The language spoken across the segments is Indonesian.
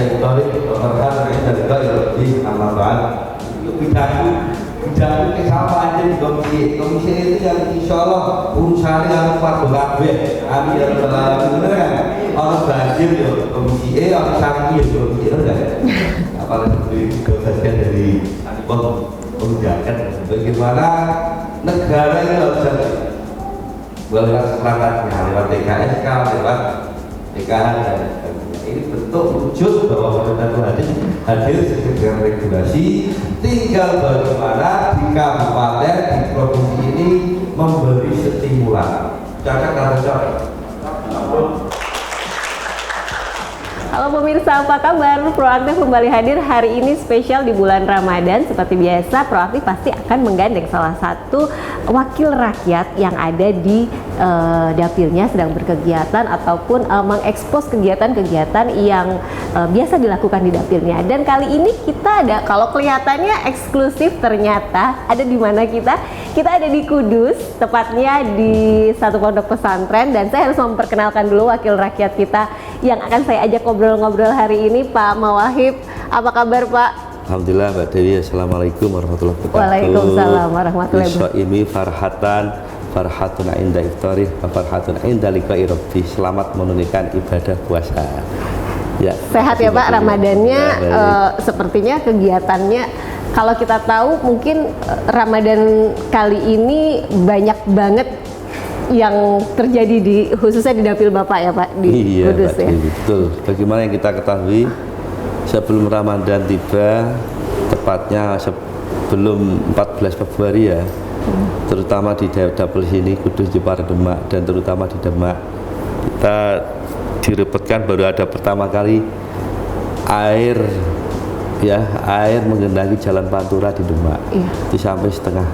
indah iftarik wa farhatun inda liqa'i rabbih amma ba'd. Itu bidangku ke sama aja di komisi itu yang insya Allah urusannya yang fardu kabeh. Amin ya rabbal alamin. Bener kan? Orang banjir ya komisi orang sakit ya komisi kan? Apalagi juga bagian dari kebijakan bagaimana negara ini harus lewat semangatnya, lewat TKSK, lewat PKH dan sebagainya. Ini bentuk wujud bahwa pemerintah hadir sesuai dengan regulasi. Tinggal bagaimana di kabupaten, di provinsi ini memberi stimulan. Cakap kata cakap. Halo pemirsa, apa kabar? Proaktif kembali hadir hari ini spesial di bulan Ramadan. Seperti biasa, Proaktif pasti akan menggandeng salah satu wakil rakyat yang ada di dapilnya sedang berkegiatan ataupun mengekspos kegiatan-kegiatan yang biasa dilakukan di dapilnya. Dan kali ini kita ada, kalau kelihatannya eksklusif, ternyata ada di mana kita? Kita ada di Kudus, tepatnya di satu pondok pesantren. Dan saya harus memperkenalkan dulu wakil rakyat kita yang akan saya ajak ngobrol-ngobrol hari ini, Pak Mawahib. Apa kabar, Pak? Alhamdulillah, Mbak Dewi. Assalamualaikum warahmatullahi wabarakatuh. Waalaikumsalam warahmatullahi wabarakatuh. Ini farhatun inda iftarih wa farhatun inda liqa'i rabbih. Selamat menunaikan ibadah puasa. Ya. Sehat ya Pak, Ramadannya sepertinya kegiatannya, kalau kita tahu mungkin Ramadan kali ini banyak banget yang terjadi di khususnya di dapil Bapak ya Pak di Kudus ya. Betul. Bagaimana yang kita ketahui sebelum Ramadan tiba, tepatnya sebelum 14 Februari ya, terutama di dapil sini Kudus, Jepara, Demak, dan terutama di Demak, kita direpotkan baru ada pertama kali air menggenangi jalan Pantura di Demak. Itu sampai setengah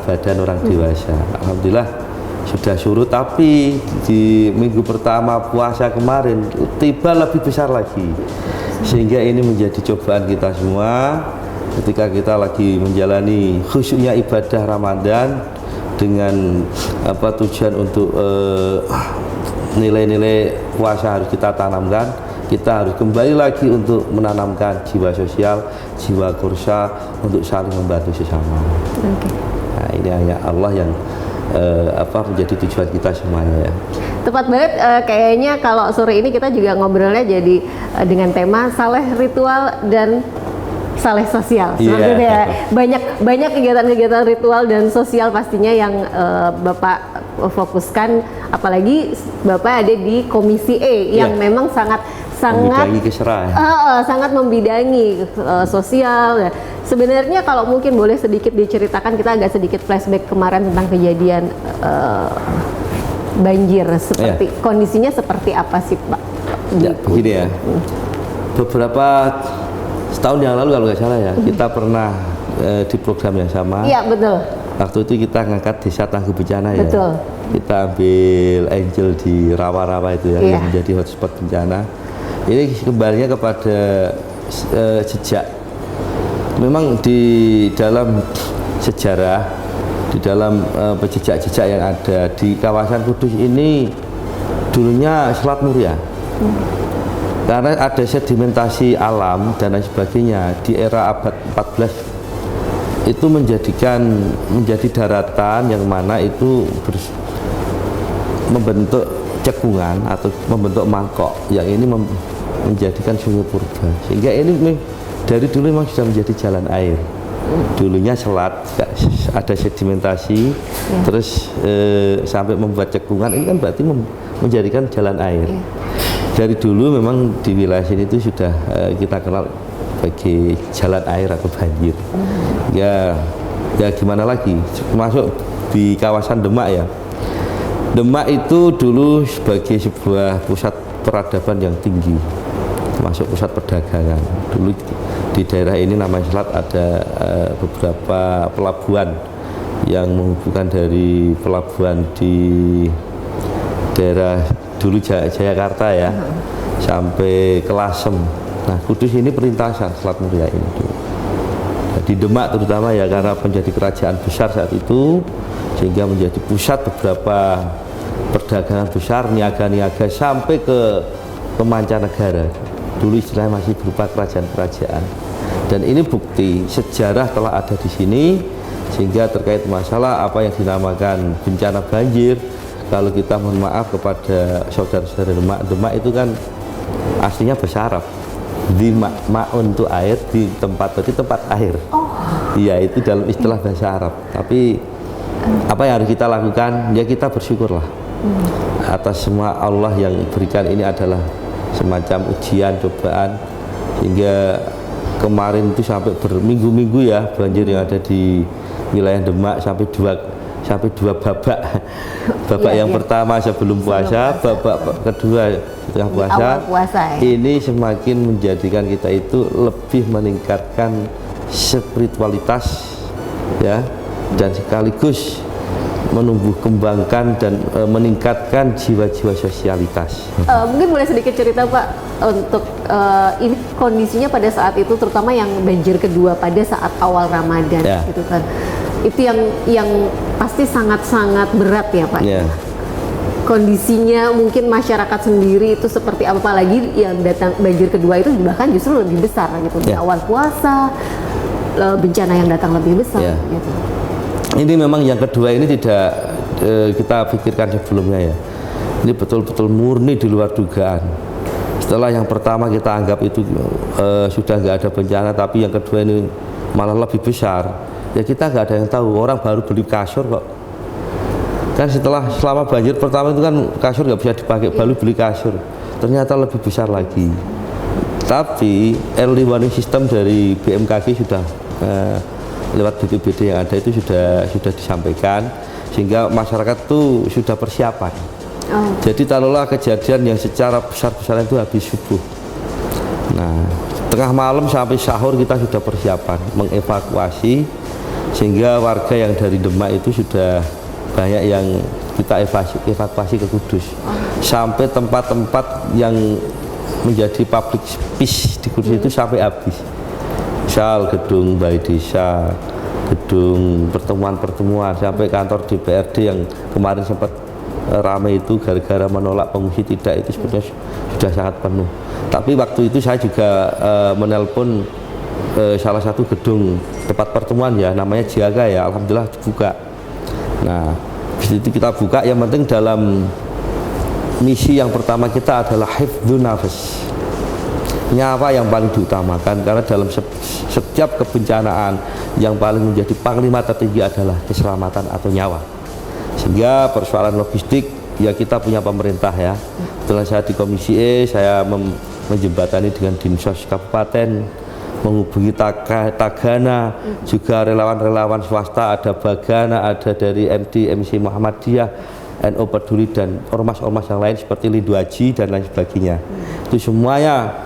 badan orang dewasa. Alhamdulillah sudah surut, tapi di minggu pertama puasa kemarin tiba lebih besar lagi, sehingga ini menjadi cobaan kita semua ketika kita lagi menjalani khusyuknya ibadah Ramadan dengan tujuan untuk nilai-nilai puasa harus kita tanamkan. Kita harus kembali lagi untuk menanamkan jiwa sosial, jiwa kursa untuk saling membantu sesama. Nah, ini hanya Allah yang menjadi tujuan kita semuanya ya. Tepat banget, kayaknya kalau sore ini kita juga ngobrolnya jadi dengan tema saleh ritual dan saleh sosial. Sebenarnya banyak kegiatan-kegiatan ritual dan sosial pastinya yang Bapak fokuskan, apalagi Bapak ada di Komisi E yang memang sangat membidangi sosial. Sebenarnya kalau mungkin boleh sedikit diceritakan, kita agak sedikit flashback kemarin tentang kejadian banjir, seperti kondisinya seperti apa sih Pak? Begini ya, beberapa setahun yang lalu kalau nggak salah ya, kita pernah di program yang sama. Iya betul. Waktu itu kita ngangkat desa tangguh bencana ya. Betul. Kita ambil Angel di rawa-rawa itu ya, yang menjadi hotspot bencana. Ini kembalinya kepada jejak. Memang di dalam sejarah, di dalam jejak-jejak yang ada di kawasan Kudus ini dulunya Selat Muria. Karena ada sedimentasi alam dan lain sebagainya di era abad 14 itu menjadi daratan yang mana itu membentuk cekungan atau membentuk mangkok yang ini menjadikan sungai purba, sehingga ini dari dulu memang sudah menjadi jalan air. Dulunya selat, ada sedimentasi, terus sampai membuat cekungan, ini kan berarti menjadikan jalan air. Dari dulu memang di wilayah sini itu sudah kita kenal sebagai jalan air atau banjir. Ya gimana lagi, termasuk di kawasan Demak ya. Demak itu dulu sebagai sebuah pusat peradaban yang tinggi, termasuk pusat perdagangan. Dulu di daerah ini namanya Selat ada beberapa pelabuhan yang menghubungkan dari pelabuhan di daerah dulu Jayakarta ya sampai ke Lasem. Nah, Kudus ini perintasan Selat Muria ini dulu. Di Demak terutama ya, karena menjadi kerajaan besar saat itu, sehingga menjadi pusat beberapa perdagangan besar, niaga-niaga sampai ke mancanegara. dulu istilahnya masih berupa kerajaan-kerajaan. Dan ini bukti sejarah telah ada di sini, sehingga terkait masalah apa yang dinamakan bencana banjir, kalau kita mohon maaf kepada saudara-saudara Demak itu kan aslinya bahasa Arab, di ma'un itu air, di tempat berarti tempat air. Iya, itu dalam istilah bahasa Arab. Tapi apa yang harus kita lakukan, ya kita bersyukurlah atas semua Allah yang berikan. Ini adalah semacam ujian, cobaan, sehingga kemarin itu sampai berminggu-minggu ya banjir yang ada di wilayah Demak sampai dua babak. Babak yang pertama sebelum puasa, babak kedua setelah puasa. Ini semakin menjadikan kita itu lebih meningkatkan spiritualitas ya, dan sekaligus menumbuh kembangkan dan meningkatkan jiwa-jiwa sosialitas. Mungkin boleh sedikit cerita Pak untuk ini kondisinya pada saat itu, terutama yang banjir kedua pada saat awal Ramadan gitu kan. Itu yang pasti sangat-sangat berat ya Pak. Kondisinya mungkin masyarakat sendiri itu seperti apa, apalagi yang datang banjir kedua itu bahkan justru lebih besar gitu. Di awal puasa bencana yang datang lebih besar gitu. Ini memang yang kedua ini tidak kita pikirkan sebelumnya ya. Ini betul-betul murni di luar dugaan. Setelah yang pertama kita anggap itu sudah nggak ada bencana, tapi yang kedua ini malah lebih besar. Ya kita nggak ada yang tahu, orang baru beli kasur kok. Kan selama banjir pertama itu kan kasur nggak bisa dipakai, baru beli kasur. Ternyata lebih besar lagi. Tapi early warning system dari BMKG sudah lewat BPBD yang ada itu sudah disampaikan, sehingga masyarakat itu sudah persiapan. Jadi taruhlah kejadian yang secara besar-besaran itu habis subuh. Nah, tengah malam sampai sahur kita sudah persiapan mengevakuasi, sehingga warga yang dari Demak itu sudah banyak yang kita evakuasi ke Kudus. Sampai tempat-tempat yang menjadi public space di Kudus itu sampai habis. Misal gedung balai desa, gedung pertemuan-pertemuan, sampai kantor DPRD yang kemarin sempat ramai itu gara-gara menolak pengungsi tidak, itu sebetulnya sudah sangat penuh. Tapi waktu itu saya juga menelpon salah satu gedung tempat pertemuan ya, namanya Jaga ya, alhamdulillah dibuka. Nah, di situ kita buka. Yang penting dalam misi yang pertama kita adalah hifdzun nafas, nyawa yang paling diutamakan, karena dalam setiap kebencanaan yang paling menjadi panglima tertinggi adalah keselamatan atau nyawa. Sehingga persoalan logistik ya kita punya pemerintah ya. Setelah saya di Komisi E, saya menjembatani dengan Dinsos Kabupaten, menghubungi Tagana, juga relawan-relawan swasta, ada Bagana, ada dari MD, MC Muhammadiyah, NU Peduli, dan ormas-ormas yang lain seperti Lindu Haji dan lain sebagainya. Itu semuanya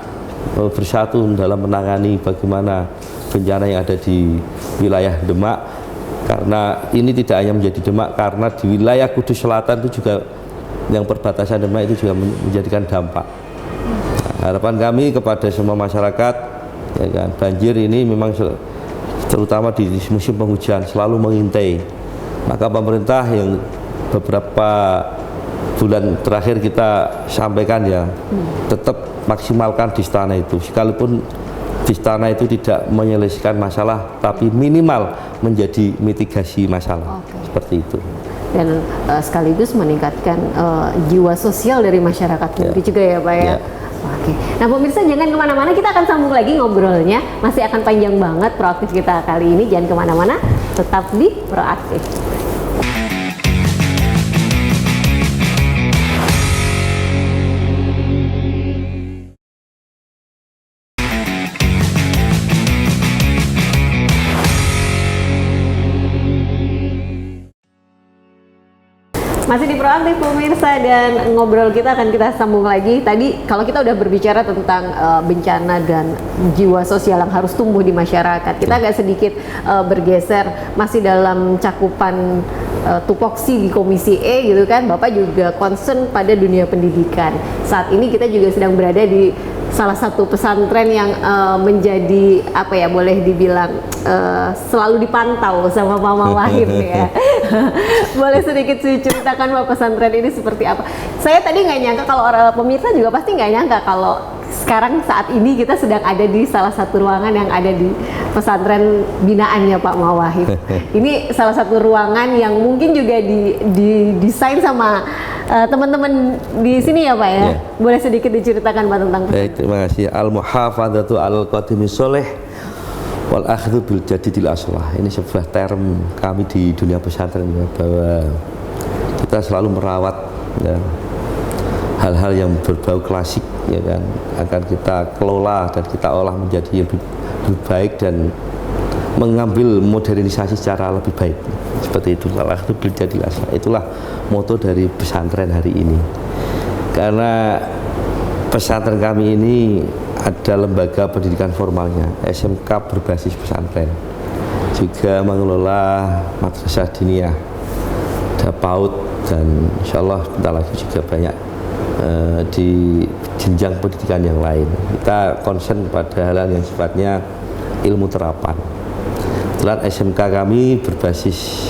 bersatu dalam menangani bagaimana bencana yang ada di wilayah Demak. Karena ini tidak hanya menjadi Demak, karena di wilayah Kudus Selatan itu juga yang perbatasan Demak itu juga menjadikan dampak. Nah, harapan kami kepada semua masyarakat ya kan, banjir ini memang terutama di musim penghujan selalu mengintai. Maka pemerintah yang beberapa bulan terakhir kita sampaikan ya, tetap maksimalkan di istana itu, sekalipun di istana itu tidak menyelesaikan masalah, tapi minimal menjadi mitigasi masalah. Seperti itu. Dan sekaligus meningkatkan jiwa sosial dari masyarakat juga ya Pak ya. Oke. Nah pemirsa jangan kemana-mana, kita akan sambung lagi ngobrolnya, masih akan panjang banget Proaktif kita kali ini. Jangan kemana-mana, tetap di Proaktif. Masih di Proaktif pemirsa, dan ngobrol kita akan kita sambung lagi. Tadi kalau kita udah berbicara tentang bencana dan jiwa sosial yang harus tumbuh di masyarakat, kita agak sedikit bergeser masih dalam cakupan tupoksi di Komisi E gitu kan. Bapak juga concern pada dunia pendidikan. Saat ini kita juga sedang berada di salah satu pesantren yang menjadi apa ya, boleh dibilang selalu dipantau sama Mama Wahid ya. Boleh sedikit ceritakan Pak pesantren ini seperti apa? Saya tadi nggak nyangka, kalau orang pemirsa juga pasti nggak nyangka kalau sekarang saat ini kita sedang ada di salah satu ruangan yang ada di pesantren binaannya Pak Mawahib. Ini salah satu ruangan yang mungkin juga didesain sama teman-teman di sini ya Pak ya. Yeah. Boleh sedikit diceritakan Pak tentang Baik, terima kasih. Al-muhafadzatu al-qadimi soleh wal akhdhu bil jadidil aslah. Ini sebuah term kami di dunia pesantren ya, bahwa kita selalu merawat ya, hal-hal yang berbau klasik ya kan, akan kita kelola dan kita olah menjadi lebih baik dan mengambil modernisasi secara lebih baik. Seperti itu, al-akhdhu bil jadidil aslah. Itulah moto dari pesantren hari ini. Karena pesantren kami ini ada lembaga pendidikan formalnya, SMK berbasis pesantren, juga mengelola madrasah diniyah, ada PAUD, dan insya Allah bentar lagi juga banyak di jenjang pendidikan yang lain. Kita concern pada hal yang sifatnya ilmu terapan. Kebetulan SMK kami berbasis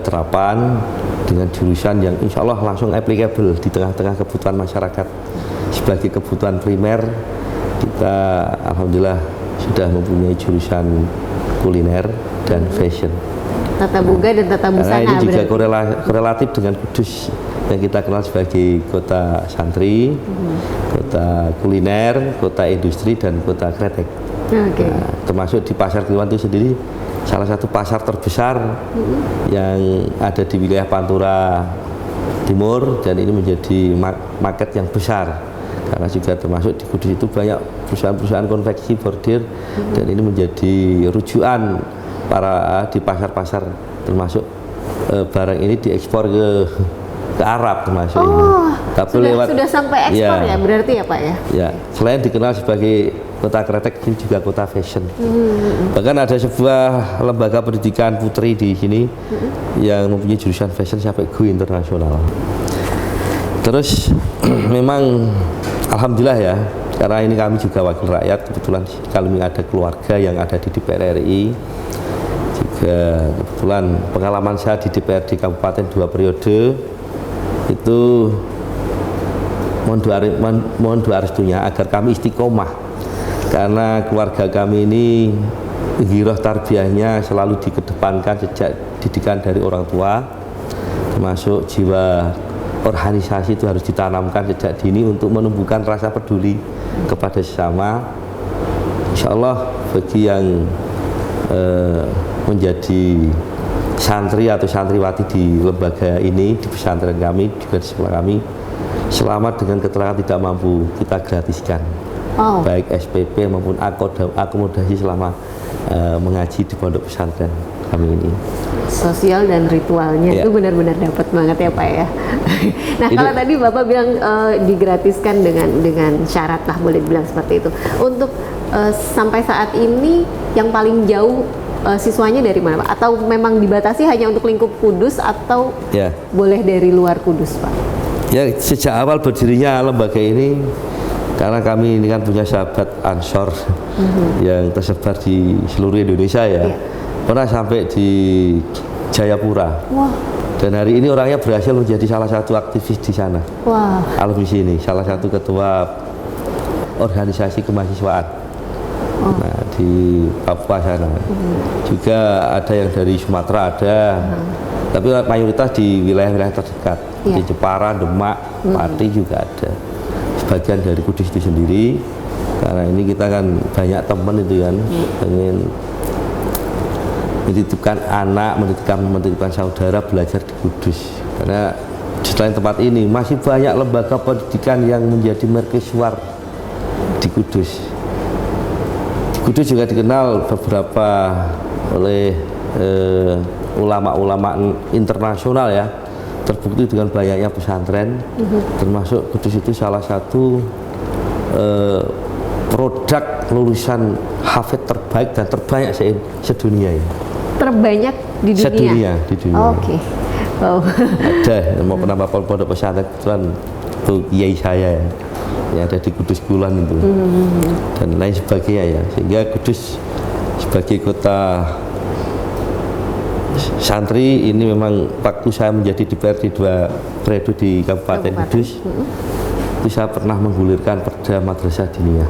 terapan dengan jurusan yang insya Allah langsung applicable di tengah-tengah kebutuhan masyarakat. Sebagai kebutuhan primer, kita alhamdulillah sudah mempunyai jurusan kuliner dan fashion. Tata Boga dan Tata Busana. Karena ini juga korelatif dengan Kudus yang kita kenal sebagai kota santri, kota kuliner, kota industri, dan kota kretek. Okay. Nah, termasuk di Pasar Kliwon itu sendiri salah satu pasar terbesar yang ada di wilayah Pantura Timur, dan ini menjadi market yang besar karena juga termasuk di Kudus itu banyak perusahaan-perusahaan konveksi bordir, dan ini menjadi rujukan para di pasar-pasar, termasuk barang ini diekspor ke Arab termasuk ini. Tapi sudah sampai ekspor ya berarti ya Pak ya? Ya, selain dikenal sebagai kota kretek, ini juga kota fashion. Bahkan ada sebuah lembaga pendidikan putri di sini yang mempunyai jurusan fashion sampai go internasional. Terus memang alhamdulillah ya, karena ini kami juga wakil rakyat, kebetulan kami ada keluarga yang ada di DPR RI, juga kebetulan pengalaman saya di DPRD Kabupaten 2 periode itu mohon doa restunya agar kami istiqomah, karena keluarga kami ini giroh tarbiyahnya selalu dikedepankan sejak didikan dari orang tua, termasuk jiwa organisasi itu harus ditanamkan sejak dini untuk menumbuhkan rasa peduli kepada sesama. Insya Allah bagi yang menjadi santri atau santriwati di lembaga ini, di pesantren kami, juga di sekolah kami, selamat dengan keterangan tidak mampu kita gratiskan, baik SPP maupun akomodasi selama mengaji di pondok pesantren kami ini. Sosial dan ritualnya itu benar-benar dapat banget ya Pak ya. Nah kalau tadi Bapak bilang digratiskan dengan syarat lah, boleh bilang seperti itu. Untuk sampai saat ini yang paling jauh siswanya dari mana Pak? Atau memang dibatasi hanya untuk lingkup Kudus atau boleh dari luar Kudus Pak? Ya, sejak awal berdirinya lembaga ini, karena kami ini kan punya sahabat Ansor yang tersebar di seluruh Indonesia ya. Pernah sampai di Jayapura. Wah. Dan hari ini orangnya berhasil menjadi salah satu aktivis di sana. Wah. Alumni sini, salah satu ketua organisasi kemahasiswaan. Nah, di Papua sana. Juga ada yang dari Sumatera ada. Tapi mayoritas di wilayah-wilayah terdekat. Di Jepara, Demak, Pati juga ada. Sebagian dari Kudus itu sendiri. Karena ini kita kan banyak teman itu kan, pengen menitipkan anak, menitipkan saudara belajar di Kudus. Karena selain tempat ini masih banyak lembaga pendidikan yang menjadi mercusuar di Kudus. Di Kudus juga dikenal beberapa oleh ulama-ulama internasional ya, terbukti dengan banyaknya pesantren, termasuk Kudus itu salah satu produk lulusan hafid terbaik dan terbanyak sedunia ya. Terbanyak di dunia? Sedunia, di dunia. Oke. Wow. Ada, mau penambah pondok pesantren kebetulan itu kiai saya ya, yang ada di Kudus Kulon itu, dan lain sebagainya ya. Sehingga Kudus sebagai kota santri ini memang waktu saya menjadi DPRD 2 periode di Kabupaten Kudus, itu saya pernah menggulirkan Perda Madrasah Diniyah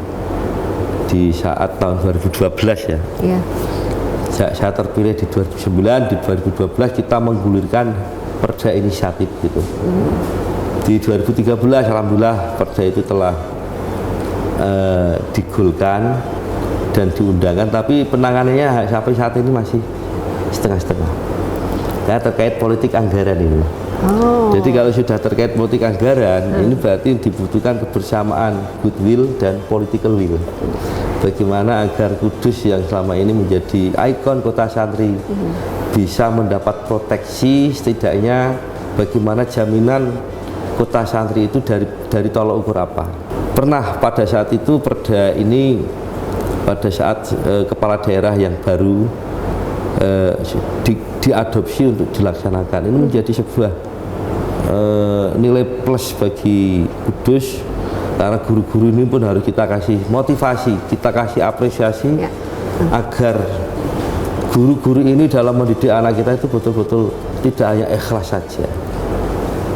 di saat tahun 2012 ya. Iya. Saya terpilih di 2009, di 2012 kita menggulirkan Perda Inisiatif gitu. Di 2013 alhamdulillah Perda itu telah digulkan dan diundangkan, tapi penanganannya sampai saat ini masih setengah-setengah. Ya, terkait politik anggaran ini. Jadi kalau sudah terkait politik anggaran, ini berarti dibutuhkan kebersamaan, goodwill dan political will. Bagaimana agar Kudus yang selama ini menjadi ikon kota santri bisa mendapat proteksi, setidaknya bagaimana jaminan kota santri itu dari tolok ukur apa. Pernah pada saat itu Perda ini pada saat kepala daerah yang baru diadopsi untuk dilaksanakan, ini menjadi sebuah nilai plus bagi Kudus, karena guru-guru ini pun harus kita kasih motivasi, kita kasih apresiasi agar guru-guru ini dalam mendidik anak kita itu betul-betul tidak hanya ikhlas saja,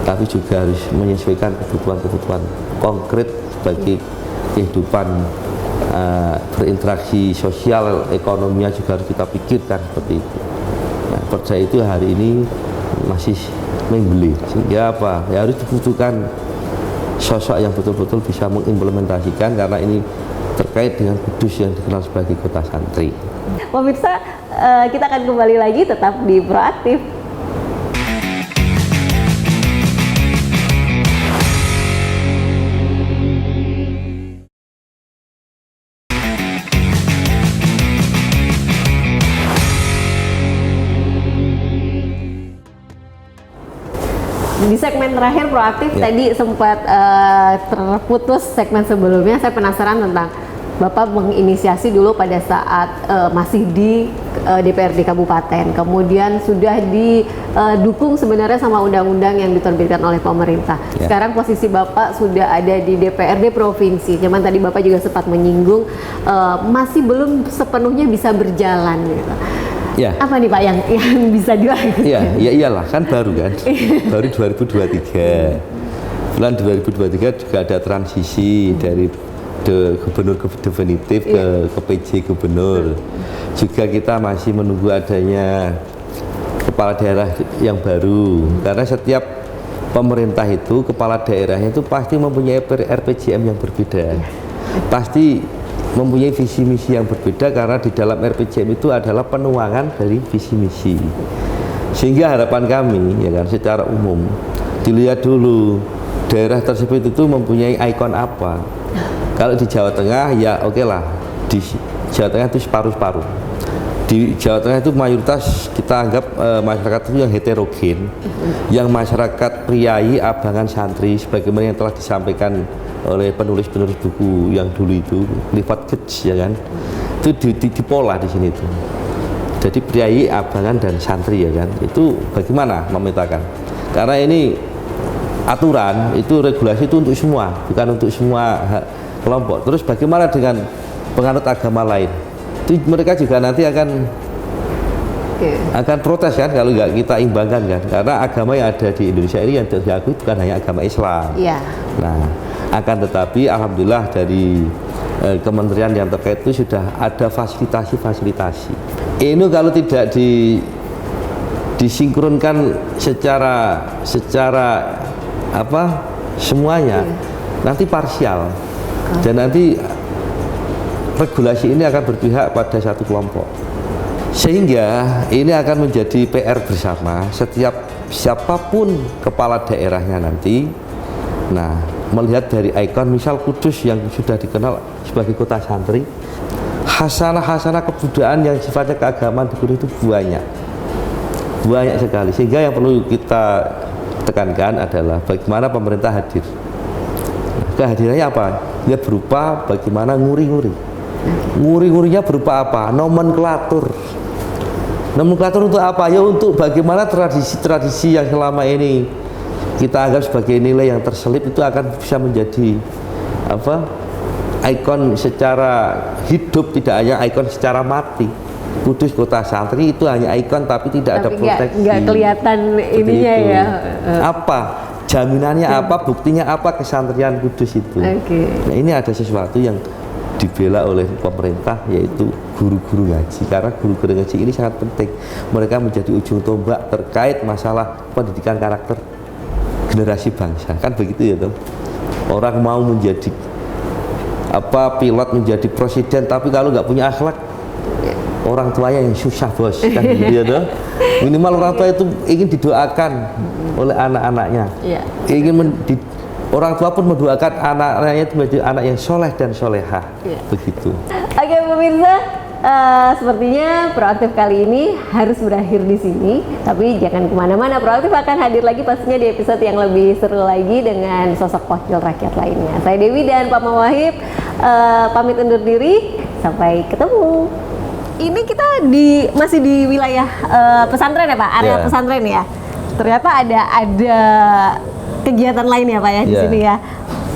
tapi juga harus menyesuaikan kebutuhan-kebutuhan konkret bagi kehidupan berinteraksi sosial, ekonominya juga harus kita pikirkan seperti itu. Nah, Perda itu hari ini masih membeli, sehingga apa? Ya harus dibutuhkan sosok yang betul-betul bisa mengimplementasikan, karena ini terkait dengan Kudus yang dikenal sebagai kota santri. Pemirsa, kita akan kembali lagi tetap di Proaktif. Di segmen terakhir Proaktif tadi sempat terputus segmen sebelumnya. Saya penasaran tentang Bapak menginisiasi dulu pada saat masih di DPRD Kabupaten, kemudian sudah didukung sebenarnya sama undang-undang yang diterbitkan oleh pemerintah. Sekarang posisi Bapak sudah ada di DPRD Provinsi. Cuman tadi Bapak juga sempat menyinggung masih belum sepenuhnya bisa berjalan gitu. Ya. Apa nih Pak yang bisa dilakukan? Ya iyalah, kan baru kan, baru 2023. Bulan 2023 juga ada transisi dari gubernur definitif ke PJ gubernur. Juga kita masih menunggu adanya kepala daerah yang baru, karena setiap pemerintah itu kepala daerahnya itu pasti mempunyai RPJM yang berbeda, pasti mempunyai visi misi yang berbeda, karena di dalam RPJM itu adalah penuangan dari visi misi. Sehingga harapan kami ya kan, secara umum dilihat dulu daerah tersebut itu mempunyai ikon apa. Kalau di Jawa Tengah ya oke lah, di Jawa Tengah itu separuh-separuh. Di Jawa Tengah itu mayoritas kita anggap masyarakat itu yang heterogen, yang masyarakat priai, abangan, santri, sebagaimana yang telah disampaikan oleh penulis-penulis buku yang dulu itu, Clifford Geertz ya kan, itu di pola di sini tuh. Jadi priai, abangan dan santri ya kan, itu bagaimana memetakan? Karena ini aturan, itu regulasi itu untuk semua, bukan untuk semua kelompok. Terus bagaimana dengan penganut agama lain? Itu mereka juga nanti akan protes kan kalau nggak kita imbangkan kan, karena agama yang ada di Indonesia ini yang diakui bukan hanya agama Islam. Nah, akan tetapi alhamdulillah dari kementerian yang terkait itu sudah ada fasilitasi. Ini kalau tidak disinkronkan secara apa semuanya, nanti parsial, dan nanti regulasi ini akan berpihak pada satu kelompok, sehingga ini akan menjadi PR bersama setiap siapapun kepala daerahnya nanti. Nah, melihat dari ikon misal Kudus yang sudah dikenal sebagai kota santri, hasanah kebudayaan yang sifatnya keagamaan di Kudus itu banyak sekali, sehingga yang perlu kita tekankan adalah bagaimana pemerintah hadir. Kehadirannya apa? Ya berupa bagaimana nguri-ngurinya berupa apa? Nomenklatur untuk apa? Ya untuk bagaimana tradisi-tradisi yang selama ini kita anggap sebagai nilai yang terselip itu akan bisa menjadi apa? Ikon secara hidup, tidak hanya ikon secara mati. Kudus kota santri itu hanya ikon tapi tidak ada proteksi. Nggak kelihatan ininya ya. Apa? Jaminannya apa, buktinya apa kesantrian Kudus itu. Oke. Nah, ini ada sesuatu yang dibela oleh pemerintah, yaitu guru-guru ngaji, karena guru-guru ngaji ini sangat penting. Mereka menjadi ujung tombak terkait masalah pendidikan karakter generasi bangsa, kan begitu ya toh. Orang mau menjadi pilot, menjadi presiden, tapi kalau nggak punya akhlak, orang tuanya yang susah bos, kan gitu ya toh. Minimal orang tua itu ingin didoakan oleh anak-anaknya, orang tua pun mendoakan anak-anaknya itu menjadi anak yang soleh dan solehah, begitu. Oke pemirsa, sepertinya Proaktif kali ini harus berakhir di sini. Tapi jangan kemana-mana, Proaktif akan hadir lagi pastinya di episode yang lebih seru lagi dengan sosok wakil rakyat lainnya. Saya Dewi dan Pak Mawahib pamit undur diri, sampai ketemu. Ini kita masih di wilayah pesantren ya Pak, area pesantren ya. Ternyata ada kegiatan lain ya Pak ya di sini ya.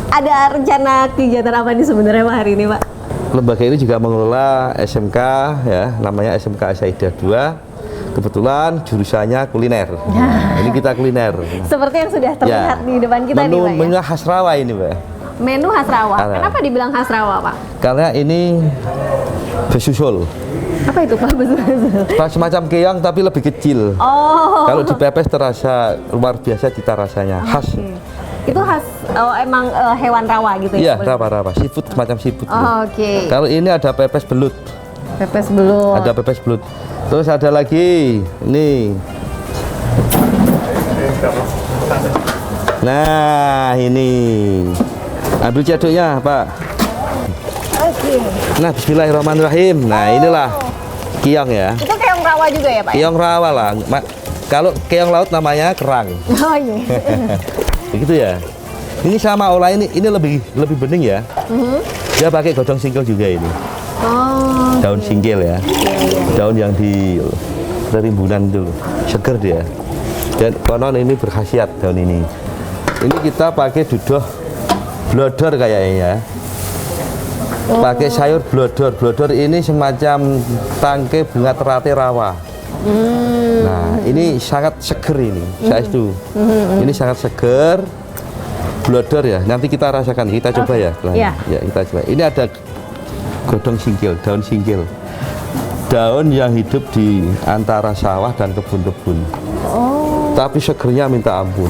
Ada rencana kegiatan apa nih sebenarnya Pak hari ini Pak? Lembaga ini juga mengelola SMK ya, namanya SMK Saidah 2. Kebetulan jurusannya kuliner. Nah, ini kita kuliner. Seperti yang sudah terlihat di depan kita nih Pak ya. Menu khas Rawa ini Pak. Menu khas Rawa. Kenapa dibilang khas Rawa Pak? Karena ini besusul. Apa itu Pak besusul? Semacam keong tapi lebih kecil. Oh. Kalau dipepes terasa luar biasa cita rasanya, khas. Itu khas emang hewan rawa gitu ya? Iya, rawa-rawa, seafood, semacam seafood. Oke. Kalau ini ada pepes belut. Pepes belut. Ada pepes belut. Terus ada lagi, ini. Nah, ini. Ambil cedoknya, Pak. Oke. Nah, bismillahirrahmanirrahim. Nah, inilah keong ya. Itu keong rawa juga ya, Pak? Keong rawa lah. Kalau keong laut namanya kerang. Oh iya. Begitu ya. Ini sama olah ini lebih bening ya. Dia pakai godong singkil juga ini. Oh. Daun singkil ya. Daun yang di rimbunan itu seger dia. Dan konon ini berkhasiat daun ini. Ini kita pakai duduh blodor kayaknya ya. Pakai sayur blodor. Blodor ini semacam tangkai bunga teratai rawa. Nah, ini sangat seger ini, saya itu. Ini sangat seger, blodor ya. Nanti kita rasakan, kita coba ya. Ya, kita coba. Ini ada godong singkil, daun singkil. Daun yang hidup di antara sawah dan kebun-kebun. Tapi segernya minta ampun.